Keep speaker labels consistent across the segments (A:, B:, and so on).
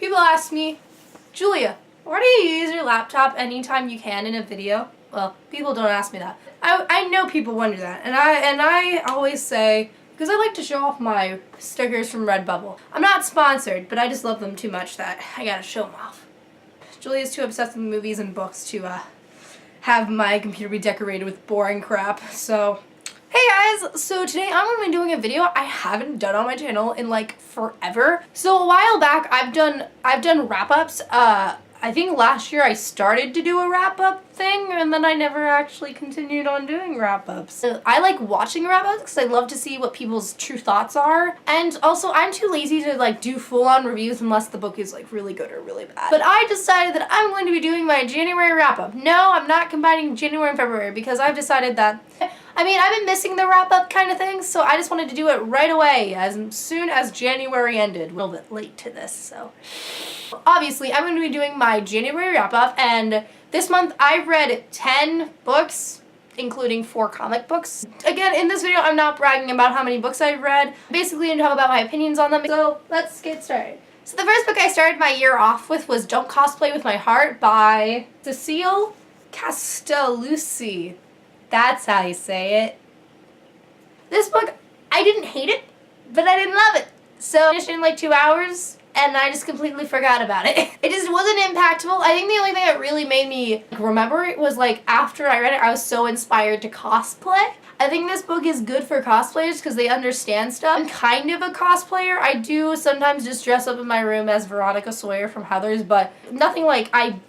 A: People ask me, Julia, why do you use your laptop anytime you can in a video? Well, people don't ask me that. I know people wonder that, and I always say, because I like to show off my stickers from Redbubble. I'm not sponsored, but I just love them too much that I gotta show them off. Julia's too obsessed with movies and books to have my computer be decorated with boring crap, so... Hey guys, so today I'm going to be doing a video I haven't done on my channel in like forever. So a while back I've done wrap-ups. I think last year I started to do a wrap-up thing and then I never actually continued on doing wrap-ups. I like watching wrap-ups because I love to see what people's true thoughts are. And also I'm too lazy to like do full-on reviews unless the book is like really good or really bad. But I decided that I'm going to be doing my January wrap-up. No, I'm not combining January and February because I've decided that I've been missing the wrap-up kind of thing, so I just wanted to do it right away as soon as January ended. A little bit late to this, so. Obviously, I'm going to be doing my January wrap-up, and this month I've read 10 books, including 4 comic books. Again, in this video, I'm not bragging about how many books I've read. Basically, I'm talking about my opinions on them, so let's get started. So the first book I started my year off with was Don't Cosplay With My Heart by Cecile Castellucci. That's how you say it. This book, I didn't hate it, but I didn't love it. So I finished it in like 2 hours, and I just completely forgot about it. It just wasn't impactful. I think the only thing that really made me remember it was like after I read it, I was so inspired to cosplay. I think this book is good for cosplayers because they understand stuff. I'm kind of a cosplayer. I do sometimes just dress up in my room as Veronica Sawyer from Heathers, but nothing like I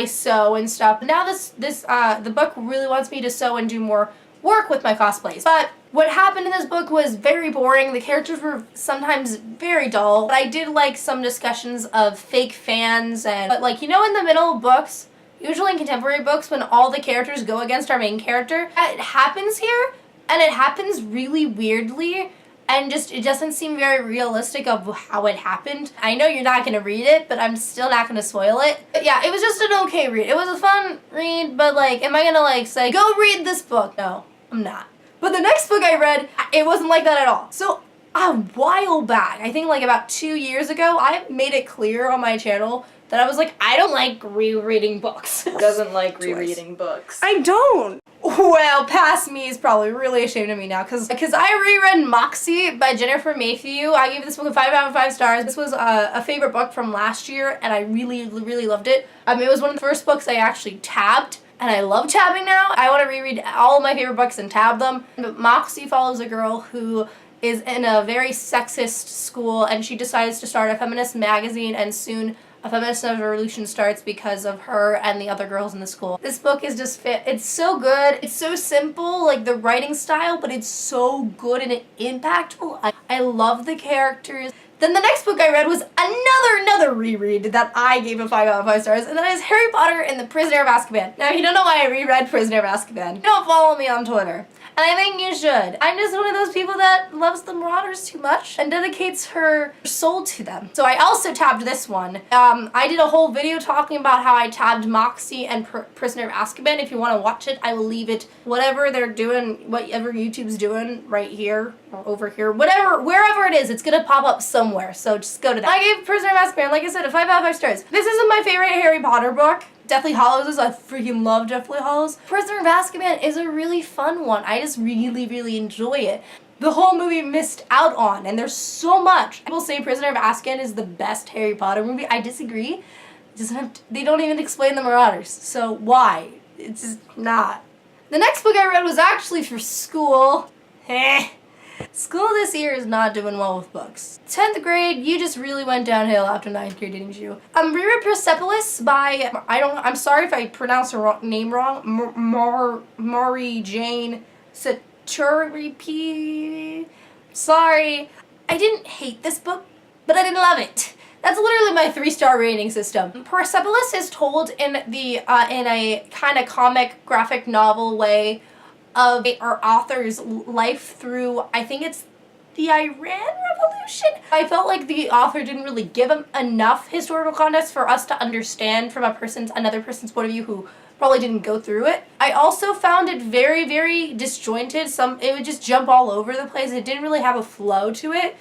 A: sew and stuff. Now the book really wants me to sew and do more work with my cosplays. But what happened in this book was very boring. The characters were sometimes very dull. But I did like some discussions of fake fans but like, you know, in the middle of books, usually in contemporary books when all the characters go against our main character, it happens here and it happens really weirdly. And it doesn't seem very realistic of how it happened. I know you're not going to read it, but I'm still not going to spoil it. But yeah, it was just an okay read. It was a fun read, but like, am I going to like say, go read this book? No, I'm not. But the next book I read, it wasn't like that at all. So a while back, I think like about 2 years ago, I made it clear on my channel that I was like, I don't like rereading books.
B: Doesn't like rereading books.
A: I don't. Well, past me is probably really ashamed of me now because I reread Moxie by Jennifer Mayhew. I gave this book a 5 out of 5 stars. This was a favorite book from last year and I really, really loved it. It was one of the first books I actually tabbed and I love tabbing now. I want to reread all of my favorite books and tab them. But Moxie follows a girl who is in a very sexist school and she decides to start a feminist magazine and soon a feminist revolution starts because of her and the other girls in the school. This book is just it's so good. It's so simple, like the writing style, but it's so good and impactful. I love the characters. Then the next book I read was another reread that I gave a 5 out of 5 stars, and that is Harry Potter and the Prisoner of Azkaban. Now, if you don't know why I reread Prisoner of Azkaban, don't follow me on Twitter. And I think you should. I'm just one of those people that loves the Marauders too much and dedicates her soul to them. So I also tabbed this one. I did a whole video talking about how I tabbed Moxie and Prisoner of Azkaban. If you want to watch it, I will leave it, whatever they're doing, whatever YouTube's doing, right here or over here, wherever it is, it's gonna pop up somewhere. So just go to that. I gave Prisoner of Azkaban, like I said, a 5 out of 5 stars. This isn't my favorite Harry Potter book. Deathly Hallows is. I freaking love Deathly Hallows. Prisoner of Azkaban is a really fun one. I just really, really enjoy it. The whole movie missed out on, and there's so much. People say Prisoner of Azkaban is the best Harry Potter movie. I disagree. They don't even explain the Marauders, so why? It's just not. The next book I read was actually for school. School this year is not doing well with books. 10th grade, you just really went downhill after 9th grade, didn't you? Reread Persepolis by, I'm sorry if I pronounce her name wrong, Mari Jane Saturpi. Sorry. I didn't hate this book, but I didn't love it. That's literally my 3-star rating system. Persepolis is told in a kind of comic graphic novel way of our author's life through, I think it's the Iran Revolution. I felt like the author didn't really give him enough historical context for us to understand from another person's point of view who probably didn't go through it. I also found it very, very disjointed. It would just jump all over the place. It didn't really have a flow to it.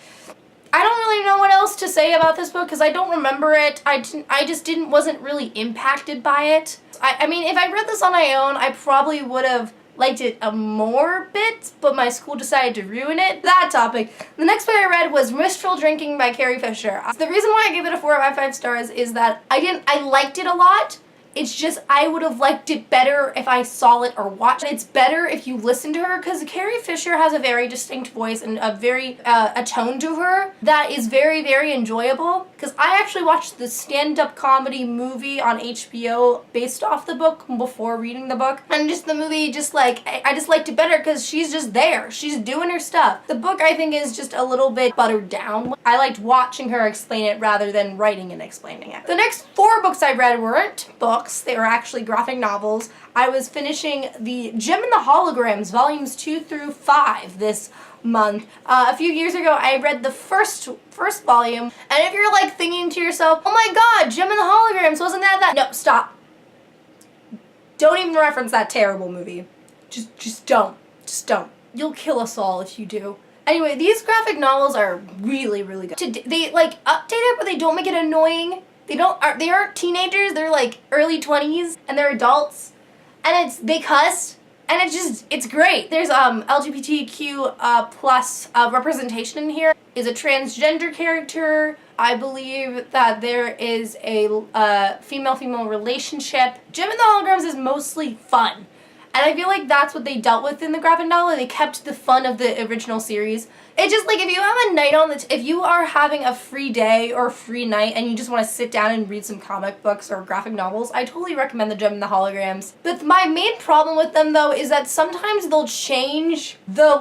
A: I don't really know what else to say about this book because I don't remember it. Wasn't really impacted by it. I mean, if I read this on my own, I probably would have liked it a more bit, but my school decided to ruin it. That topic. The next book I read was Minstrel Drinking by Carrie Fisher. The reason why I gave it a 4 out of 5 stars is that I liked it a lot. It's just I would have liked it better if I saw it or watched it. It's better if you listen to her because Carrie Fisher has a very distinct voice and a tone to her that is very, very enjoyable. Because I actually watched the stand-up comedy movie on HBO based off the book before reading the book. And just the movie, I just liked it better because she's just there. She's doing her stuff. The book, I think, is just a little bit buttered down. I liked watching her explain it rather than writing and explaining it. The next 4 books I read weren't books. They were actually graphic novels. I was finishing the Gem and the Holograms, volumes 2 through 5 this month. A few years ago, I read the first volume, and if you're like thinking to yourself, oh my god, Gem and the Holograms, wasn't that? No, stop. Don't even reference that terrible movie. Just don't. Just don't. You'll kill us all if you do. Anyway, these graphic novels are really, really good. They like update it, but they don't make it annoying. They aren't teenagers, they're like early 20s, and they're adults, and they cuss, and it's great. There's LGBTQ plus representation in here. Is a transgender character. I believe that there is a female-female relationship. Gem and the Holograms is mostly fun. And I feel like that's what they dealt with in the graphic novel. They kept the fun of the original series. It's just like if you have a night if you are having a free day or a free night and you just want to sit down and read some comic books or graphic novels, I totally recommend the Gem and the Holograms. But my main problem with them though is that sometimes they'll change the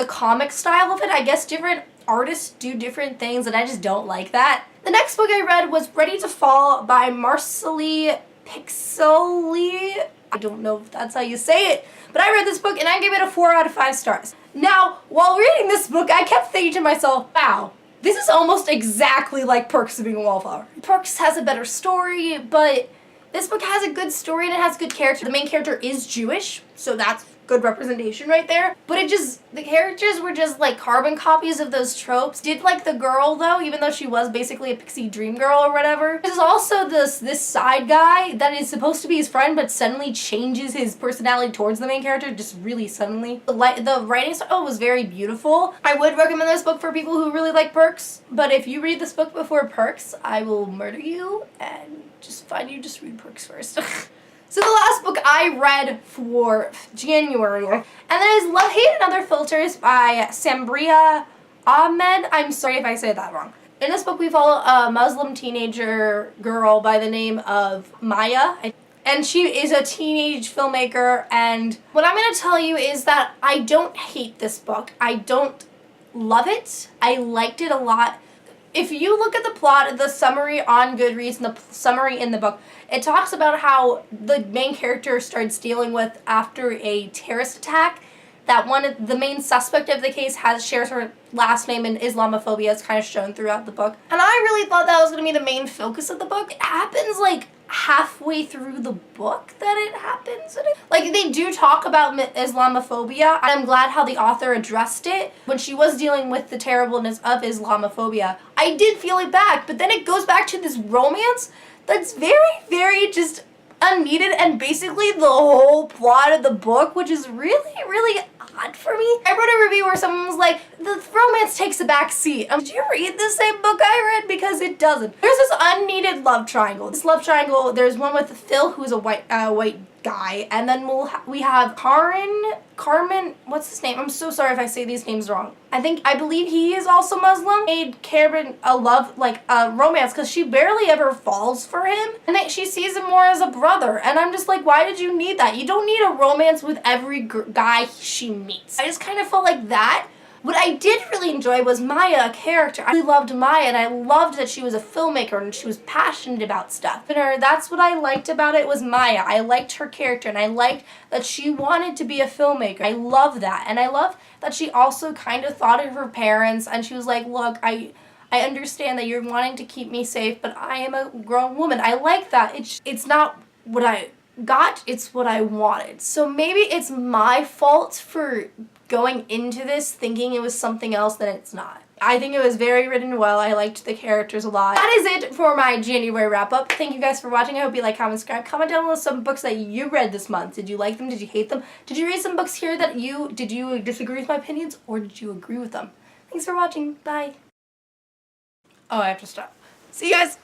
A: comic style of it. I guess different artists do different things and I just don't like that. The next book I read was Ready to Fall by Marceli Pixely. I don't know if that's how you say it, but I read this book and I gave it a 4 out of 5 stars. Now, while reading this book, I kept thinking to myself, wow, this is almost exactly like Perks of Being a Wallflower. Perks has a better story, but this book has a good story and it has good character. The main character is Jewish, so that's good representation right there. But the characters were just like carbon copies of those tropes. Did like the girl though, even though she was basically a pixie dream girl or whatever. There's also this side guy that is supposed to be his friend but suddenly changes his personality towards the main character just really suddenly. The writing style was very beautiful. I would recommend this book for people who really like Perks, but if you read this book before Perks, I will murder you and just read Perks first. So the last book I read for January, and that is Love, Hate, and Other Filters by Sambria Ahmed. I'm sorry if I say that wrong. In this book, we follow a Muslim teenager girl by the name of Maya, and she is a teenage filmmaker, and what I'm going to tell you is that I don't hate this book. I don't love it. I liked it a lot. If you look at the plot, the summary on Goodreads and the summary in the book, it talks about how the main character starts dealing with after a terrorist attack. That the main suspect of the case shares her last name, and Islamophobia is kind of shown throughout the book. And I really thought that was going to be the main focus of the book. It happens like halfway through the book that it happens. Like they do talk about Islamophobia, and I'm glad how the author addressed it when she was dealing with the terribleness of Islamophobia. I did feel it back, but then it goes back to this romance that's very, very just unneeded and basically the whole plot of the book, which is really, really odd for me. I wrote a review where someone was like, the romance takes a back seat. Did you read the same book I read? Because it doesn't. There's this unneeded love triangle. This love triangle, there's one with Phil, who's a white guy, and then we have Carmen, what's his name? I'm so sorry if I say these names wrong. I believe he is also Muslim. Made Cameron a romance because she barely ever falls for him, and she sees him more as a brother, and I'm just like, why did you need that? You don't need a romance with every guy she meets. I just kind of felt like that. What I did really enjoy was Maya, a character. I really loved Maya, and I loved that she was a filmmaker and she was passionate about stuff. And that's what I liked about it was Maya. I liked her character, and I liked that she wanted to be a filmmaker. I love that. And I love that she also kind of thought of her parents, and she was like, look, I understand that you're wanting to keep me safe, but I am a grown woman. I like that. It's not what I got, it's what I wanted. So maybe it's my fault for going into this thinking it was something else that it's not. I think it was very written well. I liked the characters a lot. That is it for my January wrap-up. Thank you guys for watching. I hope you like, comment, subscribe. Comment down below some books that you read this month. Did you like them? Did you hate them? Did you read some books here that did you disagree with my opinions, or did you agree with them? Thanks for watching. Bye. Oh, I have to stop. See you guys.